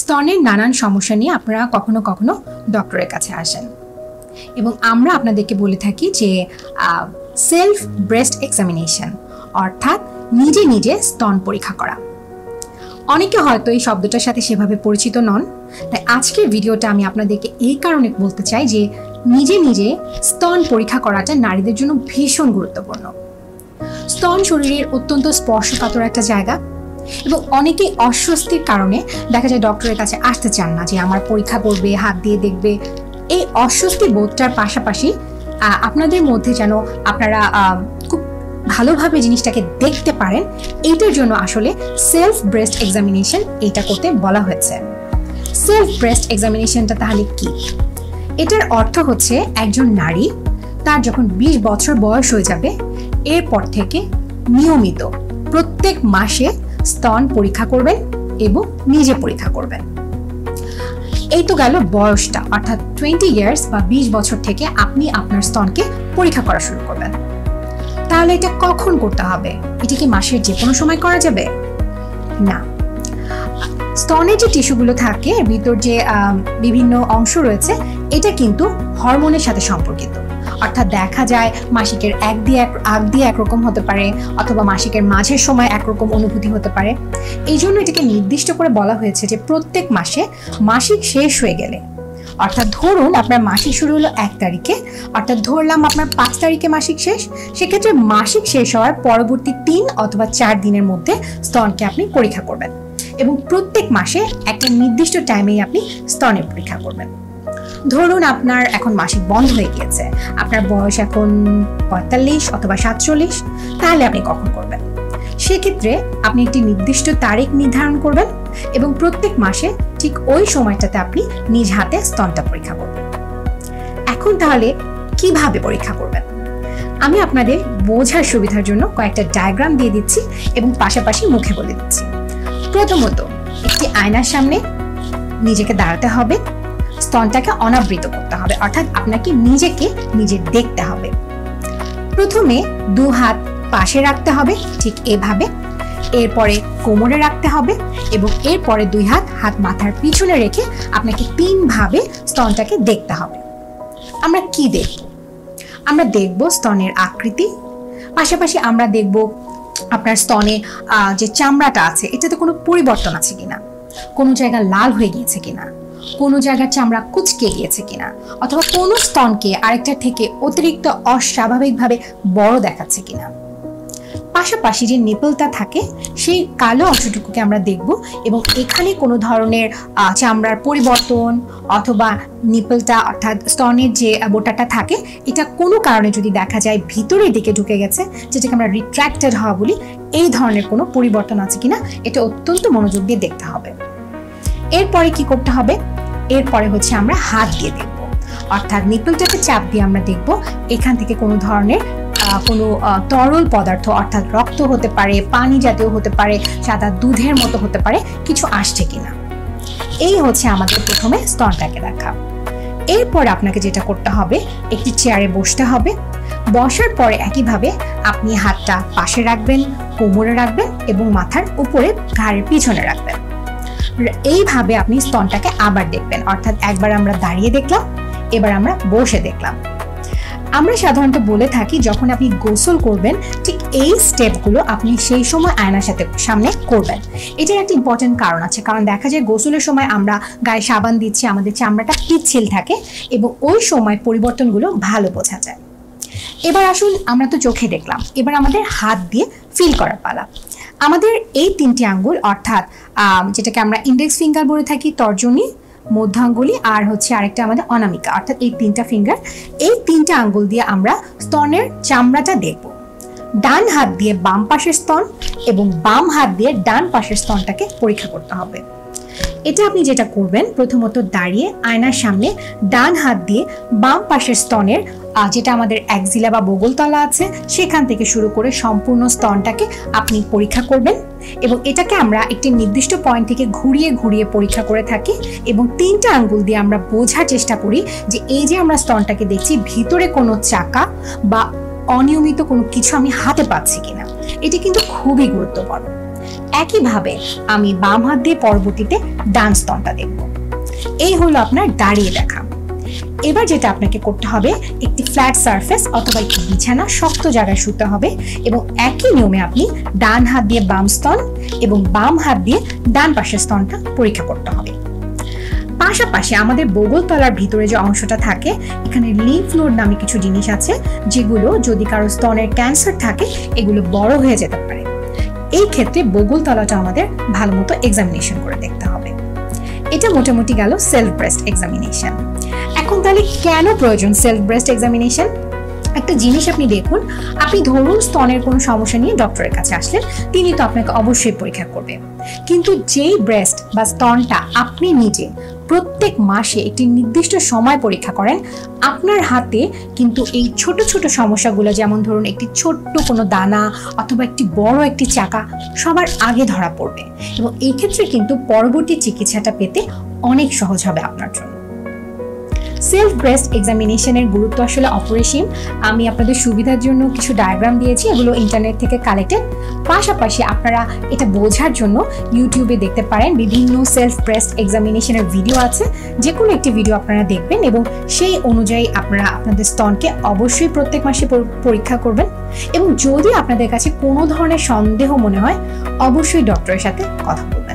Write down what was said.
স্তনের নানান সমস্যা নিয়ে আপনারা কখনো কখনো ডক্টরের কাছে আসেন এবং আমরা আপনাদেরকে বলে থাকি যে সেলফ ব্রেস্ট এক্সামিনেশন অর্থাৎ নিজে নিজে স্তন পরীক্ষা করা। অনেকে হয়তো এই শব্দটার সাথে সেভাবে পরিচিত নন, তাই আজকের ভিডিওটা আমি আপনাদেরকে এই কারণে বলতে চাই যে নিজে নিজে স্তন পরীক্ষা করাটা নারীদের জন্য ভীষণ গুরুত্বপূর্ণ। স্তন শরীরের অত্যন্ত স্পর্শকাতর একটা জায়গা এবং অনেকেই অস্বস্তির কারণে দেখা যায় ডক্টরের কাছে আসতে চান না যে আমার পরীক্ষা করবে, হাত দিয়ে দেখবে। এই অস্বস্তি বোধটার পাশাপাশি আপনাদের মধ্যে যেন আপনারা খুব ভালোভাবে জিনিসটাকে দেখতে পারেন, এইটার জন্য আসলে সেলফ ব্রেস্ট এক্সামিনেশন এইটা করতে বলা হয়েছে। সেলফ ব্রেস্ট এক্সামিনেশনটা তাহলে কি? এটার অর্থ হচ্ছে একজন নারী তার যখন 20 বছর বয়স হয়ে যাবে এরপর থেকে নিয়মিত প্রত্যেক মাসে স্তন পরীক্ষা করবেন এবং নিজে পরীক্ষা করবেন। এই তো গেল বয়সটা, অর্থাৎ 20 ইয়ার্স বা 20 বছর থেকে আপনি আপনার স্তনকে পরীক্ষা করা শুরু করবেন। তাহলে এটা কখন করতে হবে? এটা কি মাসের যে কোনো সময় করা যাবে? না। স্তনের যে টিস্যুগুলো থাকে, ভিতর যে বিভিন্ন অংশ রয়েছে, এটা কিন্তু হরমোনের সাথে সম্পর্কিত। অর্থাৎ দেখা যায় মাসিকের আগ দিয়ে একরকম হতে পারে অথবা মাসিকের মাঝের সময় একরকম অনুভূতি হতে পারে। এই জন্য এটাকে নির্দিষ্ট করে বলা হয়েছে যে প্রত্যেক মাসে মাসিক শেষ হয়ে গেলে, অর্থাৎ ধরুন আপনার মাসিক শুরু হলো 1 তারিখে, অর্থাৎ ধরলাম আপনার 5 তারিখে মাসিক শেষ, সেক্ষেত্রে মাসিক শেষ হওয়ার পরবর্তী 3 অথবা 4 দিনের মধ্যে স্তনকে আপনি পরীক্ষা করবেন এবং প্রত্যেক মাসে একটা নির্দিষ্ট টাইমেই আপনি স্তনের পরীক্ষা করবেন। ধরুন আপনার এখন মাসিক বন্ধ হয়ে গিয়েছে, আপনার বয়স এখন 45 অথবা 47, তাহলে আপনি কখন করবেন? সেক্ষেত্রে আপনি একটি নির্দিষ্ট তারিখ নির্ধারণ করবেন এবং প্রত্যেক মাসে ঠিক ওই সময়টাতে আপনি নিজ হাতে স্তনটা পরীক্ষা করবেন। এখন তাহলে কিভাবে পরীক্ষা করবেন? আমি আপনাদের বোঝার সুবিধার জন্য কয়েকটা ডায়াগ্রাম দিয়ে দিচ্ছি এবং পাশাপাশি মুখে বলে দিচ্ছি। প্রথমত, একটি আয়নার সামনে নিজেকে দাঁড়াতে হবে, স্তনটাকে অনাবৃত করতে হবে, অর্থাৎ আপনাকে নিজেকে নিজে দেখতে হবে। প্রথমে 2 হাত পাশে রাখতে হবে ঠিক এভাবে, এরপরে কোমরে রাখতে হবে এবং এরপরে 2 হাত মাথার পিছনে রেখে আপনাকে 3 ভাবে স্তনটাকে দেখতে হবে। আমরা কি দেখব? আমরা দেখব স্তনের আকৃতি, পাশাপাশি আমরা দেখব আপনার স্তনে যে চামড়াটা আছে এটাতে কোনো পরিবর্তন আছে কিনা, কোনো জায়গা লাল হয়ে গিয়েছে কিনা, কোনো জায়গার চামড়া কুঁচকে গিয়েছে কিনা, অথবা কোনো স্তনকে আরেকটার থেকে অতিরিক্ত অস্বাভাবিকভাবে বড় দেখাচ্ছে কিনা। পাশাপাশি যে নিপলটা থাকে সেই কালো অংশটুকুকে আমরা দেখব এবং এখানে কোনো ধরনের চামড়ার পরিবর্তন অথবা নিপলটা অর্থাৎ স্তনের যে বোটাটা থাকে এটা কোনো কারণে যদি দেখা যায় ভিতরের দিকে ঢুকে গেছে, যেটাকে আমরা রিট্র্যাক্টেড হওয়া বলি, এই ধরনের কোনো পরিবর্তন আছে কিনা এটা অত্যন্ত মনোযোগ দিয়ে দেখতে হবে। এরপরে কি করতে হবে? এরপরে হচ্ছে আমরা হাত দিয়ে দেখব, অর্থাৎ নিপলটাকে চাপ দিয়ে আমরা দেখব এখান থেকে কোনো ধরনের কোনো তরল পদার্থ অর্থাৎ রক্ত হতে পারে, পানি জাতীয় হতে পারে, সাদা দুধের মতো হতে পারে, কিছু আসছে কিনা। এই হচ্ছে আমাদের প্রথমে স্তনটাকে দেখা। এরপর আপনাকে যেটা করতে হবে, একটি চেয়ারে বসতে হবে। বসার পরে একইভাবে আপনি হাতটা পাশে রাখবেন, কোমরে রাখবেন এবং মাথার উপরে ঘাড়ের পিছনে রাখবেন। এইভাবে আপনি স্তনটাকে আবার দেখবেন, অর্থাৎ একবার আমরা দাঁড়িয়ে দেখলাম, এবার আমরা বসে দেখলাম। আমরা সাধারণত বলে থাকি যখন আপনি গোসল করবেন ঠিক এই স্টেপগুলো আপনি সেই সময় আয়নার সামনে করবেন। এটার একটা ইম্পর্টেন্ট কারণ আছে, কারণ দেখা যায় গোসলের সময় আমরা গায়ে সাবান দিচ্ছি, আমাদের চামড়াটা পিচ্ছিল থাকে এবং ওই সময় পরিবর্তনগুলো ভালো বোঝা যায়। এবার আসুন, আমরা তো চোখে দেখলাম, এবার আমাদের হাত দিয়ে ফিল করার পালা। আমাদের এই 3টি আঙ্গুল অর্থাৎ যেটাকে আমরা ইন্ডেক্স ফিঙ্গার বলে থাকি, তর্জনী, মধ্যাঙ্গুলি আর হচ্ছে আরেকটা আমাদের অনামিকা, অর্থাৎ এই 3টা ফিঙ্গার, এই 3টা আঙ্গুল দিয়ে আমরা স্তনের চামড়াটা দেখব। ডান হাত দিয়ে বাম পাশের স্তন এবং বাম হাত দিয়ে ডান পাশের স্তনটাকে পরীক্ষা করতে হবে। এটা আপনি যেটা করবেন, প্রথমত দাঁড়িয়ে আয়নার সামনে ডান হাত দিয়ে বাম পাশের স্তনের যেটা আমাদের অ্যাক্সিলা বা বগলতলা আছে সেখান থেকে শুরু করে সম্পূর্ণ স্তনটাকে আপনি পরীক্ষা করবেন এবং এটাকে আমরা একটি নির্দিষ্ট পয়েন্ট থেকে ঘুরিয়ে ঘুরিয়ে পরীক্ষা করে থাকি এবং 3টা আঙ্গুল দিয়ে আমরা বোঝার চেষ্টা করি যে এই যে আমরা স্তনটাকে দেখছি ভিতরে কোনো চাকা বা অনিয়মিত কোনো কিছু আমি হাতে পাচ্ছি কিনা। এটি কিন্তু খুবই গুরুত্বপূর্ণ। একইভাবে আমি বাম হাত দিয়ে পরবর্তীতে ডান স্তনটা দেখব। এই হলো আপনার দাঁড়িয়ে দেখা। এবার যেটা আপনাকে করতে হবে, একটি ফ্ল্যাট সারফেস অথবা একটি বিছানা শক্ত জায়গায় শুতে হবে এবং একই নিয়মে আপনি ডান হাত দিয়ে বাম স্তন এবং বাম হাত দিয়ে ডান পাশের স্তনটা পরীক্ষা করতে হবে। পাশাপাশি আমাদের বগলতলার ভিতরে যে অংশটা থাকে, এখানে লিম্ফ নোড নামে কিছু জিনিস আছে যেগুলো যদি কারো স্তনের ক্যান্সার থাকে এগুলো বড় হয়ে যেতে পারে। এই ক্ষেত্রে বগলতলাটা আমাদের ভালো মতো এক্সামিনেশন করে দেখতে হবে। এটা মোটামুটি গেল সেলফ ব্রেস্ট এক্সামিনেশন। এখন তাহলে কেন প্রয়োজন সেলফ ব্রেস্ট এক্সামিনেশন? একটা জিনিস আপনি দেখুন, আপনি ধরুন স্তনের কোনো সমস্যা নিয়ে ডক্টরের কাছে আসলেন, তিনি তো আপনাকে অবশ্যই পরীক্ষা করবেন। কিন্তু যেই ব্রেস্ট বা স্তনটা আপনি নিজে প্রত্যেক মাসে একটি নির্দিষ্ট সময় পরীক্ষা করেন, আপনার হাতে কিন্তু এই ছোট ছোট সমস্যাগুলো, যেমন ধরুন একটি ছোট্ট কোনো দানা অথবা একটি বড় একটি চাকা, সবার আগে ধরা পড়বে এবং এই ক্ষেত্রে কিন্তু পরবর্তী চিকিৎসাটা পেতে অনেক সহজ হবে আপনার জন্য। সেলফ ব্রেস্ট এক্সামিনেশনের গুরুত্ব আসলে অপরিসীম। আমি আপনাদের সুবিধার জন্য কিছু ডায়াগ্রাম দিয়েছি, এগুলো ইন্টারনেট থেকে কালেক্টেড। পাশাপাশি আপনারা এটা বোঝার জন্য ইউটিউবে দেখতে পারেন, বিভিন্ন সেলফ ব্রেস্ট এক্সামিনেশনের ভিডিও আছে, যে কোনো একটি ভিডিও আপনারা দেখবেন এবং সেই অনুযায়ী আপনারা আপনাদের স্তনকে অবশ্যই প্রত্যেক মাসে পরীক্ষা করবেন। এবং যদি আপনাদের কাছে কোনো ধরনের সন্দেহ মনে হয়, অবশ্যই ডক্টরের সাথে কথা বলবেন।